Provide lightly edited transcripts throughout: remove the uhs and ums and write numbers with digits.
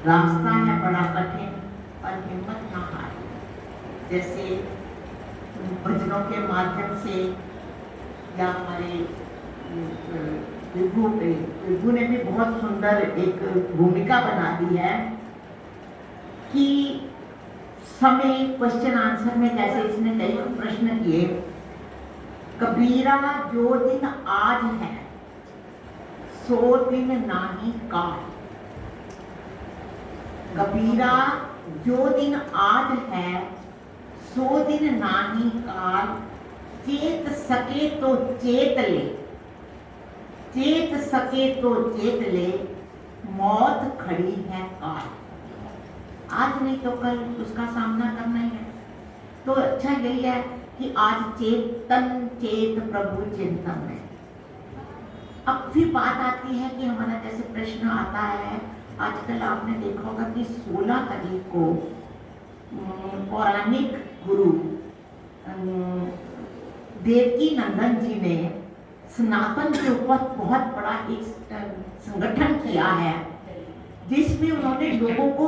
रास्ता है बड़ा कठिन पर हिम्मत ना हारे। जैसे भजनों के माध्यम से या हमारे विभू ने भी बहुत सुंदर एक भूमिका बना दी है कि समय क्वेश्चन आंसर में कैसे इसने कई प्रश्न किए। कबीरा जो दिन आज है सो दिन नाही काल। कबीरा जो दिन आज है सो दिन नाही काल। चेत सके तो चेत ले, चेत सके तो चेत ले, मौत खड़ी है काल। आज नहीं तो कल उसका सामना करना ही है। तो अच्छा यही है कि आज चेतन चेत प्रभु चिंतन में। अब फिर बात आती है कि हमारा जैसे प्रश्न आता है, आजकल आपने देखा होगा कि 16 तारीख को पौराणिक गुरु देवकी नंदन जी ने सनातन के ऊपर बहुत बड़ा एक संगठन किया है, जिसमें उन्होंने लोगों को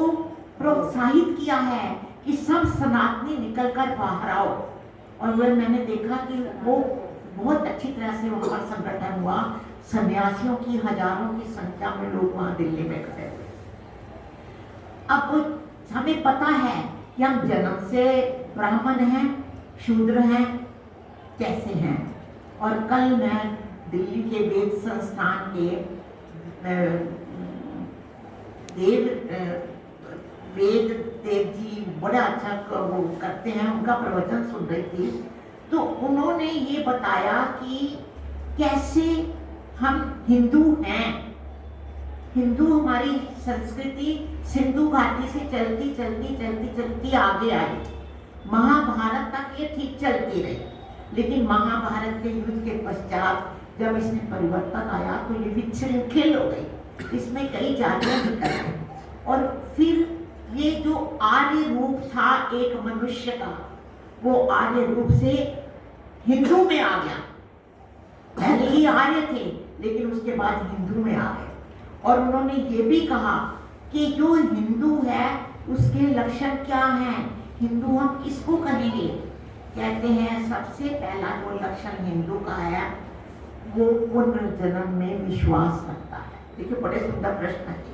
प्रोत्साहित किया है कि सब सनातनी निकलकर बाहर आओ। और वह मैंने देखा कि वो बहुत अच्छी तरह से वहाँ पर संगठन हुआ। सन्यासियों की हजारों की संख्या में लोग वहाँ दिल्ली में खड़े हुए। अब हमें पता है कि हम जन्म से ब्राह्मण हैं, शूद्र हैं, कैसे हैं। और कल मैं दिल्ली के वेद संस्थान के वेद देव जी बड़ा अच्छा वो करते हैं, उनका प्रवचन सुन रही थी। तो उन्होंने ये बताया कि कैसे हम हिंदू हैं। हिंदू हमारी संस्कृति सिंधु घाटी से चलती चलती चलती चलती आगे आई। महाभारत तक ये ठीक चलती रही, लेकिन महाभारत के युद्ध के पश्चात जब इसमें परिवर्तन आया तो ये विच्छृंखल हो गई। इसमें कई जातियां निकल गई और फिर ये जो आर्य रूप था एक मनुष्य का, वो आर्य रूप से हिंदू में आ गया। पहले ही आर्य थे लेकिन उसके बाद हिंदू में आ गए। और उन्होंने ये भी कहा कि जो हिंदू है उसके लक्षण क्या हैं, हिंदू हम किसको कहेंगे। कहते हैं सबसे पहला जो लक्षण हिंदू का है वो पुनर्जन्म में विश्वास रखता है। देखिए बड़े सुंदर प्रश्न है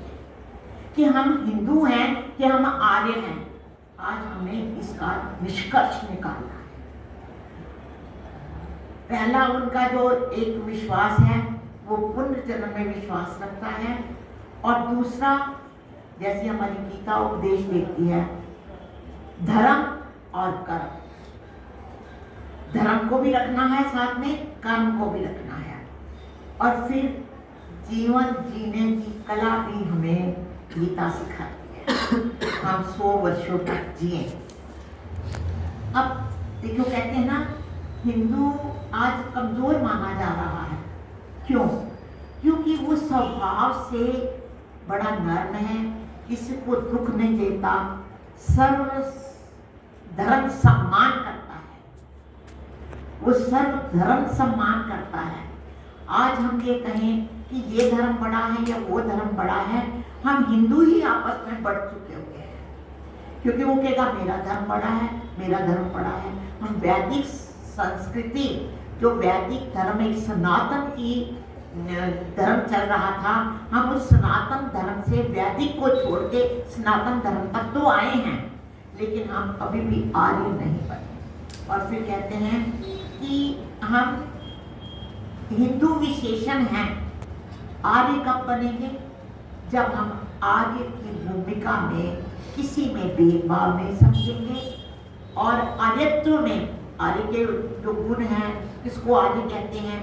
कि हम हिंदू हैं कि हम आर्य हैं। आज हमें इसका निष्कर्ष निकालना है। पहला उनका जो एक विश्वास है वो पुनर्जन्म में विश्वास रखता है। और दूसरा, जैसे हमारी गीता उपदेश देती है, धर्म और कर्म। धर्म को भी रखना है, साथ में कर्म को भी रखना है। और फिर जीवन जीने की कला भी हमें गीता सिखाती है। हम 100 वर्षों तक जिए। अब देखो कहते हैं ना, हिंदू आज कमजोर माना जा रहा है। क्यों? क्योंकि वो स्वभाव से बड़ा नर्म है, किसी को दुख नहीं देता, सर्व धर्म सम्मान करता है, वो सर्व धर्म सम्मान करता है। आज हम ये कहें कि ये धर्म बड़ा है या वो धर्म बड़ा है, हम हिंदू ही आपस में बढ़ चुके हुए हैं। क्योंकि वो कहेगा मेरा धर्म बड़ा है, मेरा धर्म बड़ा है। हम वैदिक संस्कृति, जो वैदिक धर्म एक सनातन की धर्म चल रहा था, हम उस सनातन धर्म से वैदिक को छोड़ के सनातन धर्म तक तो आए हैं, लेकिन हम अभी भी आर्य नहीं बने। और फिर कहते हैं कि हम हिंदू विशेषण हैं। आर्य कब बनेंगे? जब हम आर्य की भूमिका में किसी में भेदभाव नहीं समझेंगे और आर्यत्व में, आर्य के जो गुण हैं, किसको आर्य कहते हैं,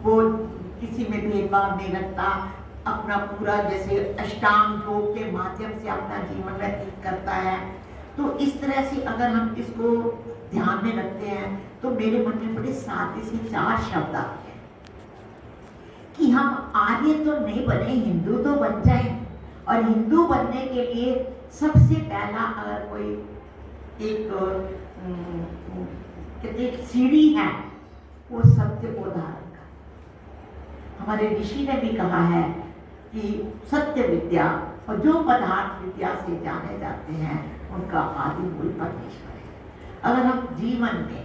वो किसी में भेदभाव नहीं रखता, अपना पूरा जैसे अष्टांग योग के माध्यम से अपना जीवन व्यतीत करता है। तो इस तरह से अगर हम इसको ध्यान में रखते हैं तो मेरे मन में बड़े साथ से 4 शब्द आते हैं कि हम आर्य तो नहीं बने, हिंदू तो बन जाए। और हिंदू बनने के लिए सबसे पहला अगर कोई एक सीढ़ी है, वो सत्य को धारण कर। हमारे ऋषि ने भी कहा है कि सत्य विद्या और जो पदार्थ विद्या से जाने जाते हैं उनका आदि मूल परमेश्वर है। अगर हम जीवन में,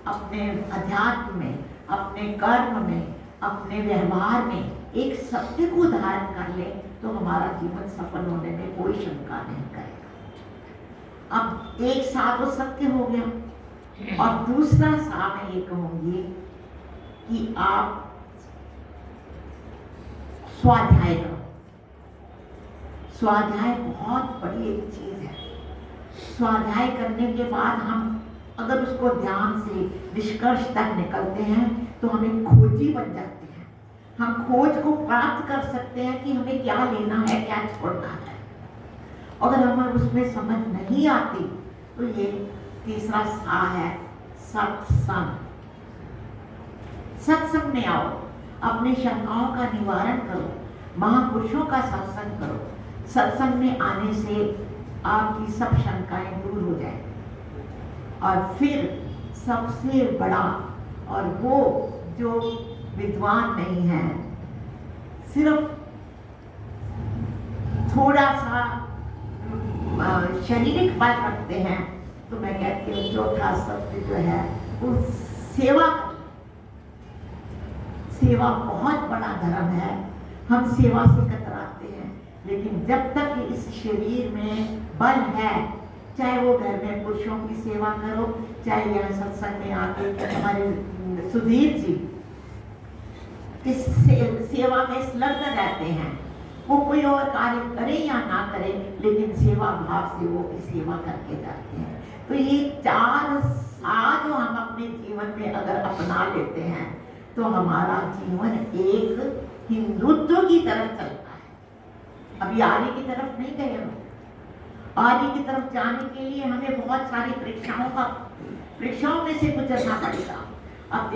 अपने अध्यात्म में, अपने कर्म में, अपने व्यवहार में एक सत्य को धारण कर ले तो हमारा जीवन सफल होने में कोई शंका नहीं करेगा। अब एक सा तो सत्य हो गया और दूसरा सा मैं ये कहूंगी कि आप स्वाध्याय करो। स्वाध्याय बहुत बड़ी एक चीज है। स्वाध्याय करने के बाद हम अगर उसको ध्यान से निष्कर्ष तक निकलते हैं तो हमें खोजी बन जाते हैं। हम खोज को प्राप्त कर सकते हैं कि हमें क्या लेना है, क्या छोड़ना है। अगर हमें उसमें समझ नहीं आती तो ये तीसरा सा है, सत्संग। सत्संग में आओ, अपनी शंकाओं का निवारण करो, महापुरुषों का सत्संग करो। सत्संग में आने से आपकी सब शंकाएं दूर हो जाएंगी। और फिर सबसे बड़ा, और वो जो विद्वान नहीं है, सिर्फ थोड़ा सा शारीरिक बल रखते हैं, तो मैं कहती हूँ चौथा सत्य जो है वो सेवा। सेवा बहुत बड़ा धर्म है। हम सेवा से कतराते हैं, लेकिन जब तक इस शरीर में बल है, चाहे वो घर में पुरुषों की सेवा करो, चाहे यहाँ सत्संग में आके हमारे सुधीर जी इस सेवा में संलग्न रहते हैं। वो कोई और कार्य करे या ना करे, लेकिन सेवा भाव से वो सेवा करके जाते हैं। तो ये चार साथ जो हम अपने जीवन में अगर अपना लेते हैं तो हमारा जीवन एक हिंदुत्व की तरफ चलता है। अभी आर्य की तरफ नहीं गए हम। आर्य की तरफ जाने के लिए हमें बहुत सारी परीक्षाओं में से गुजरना पड़ेगा। अब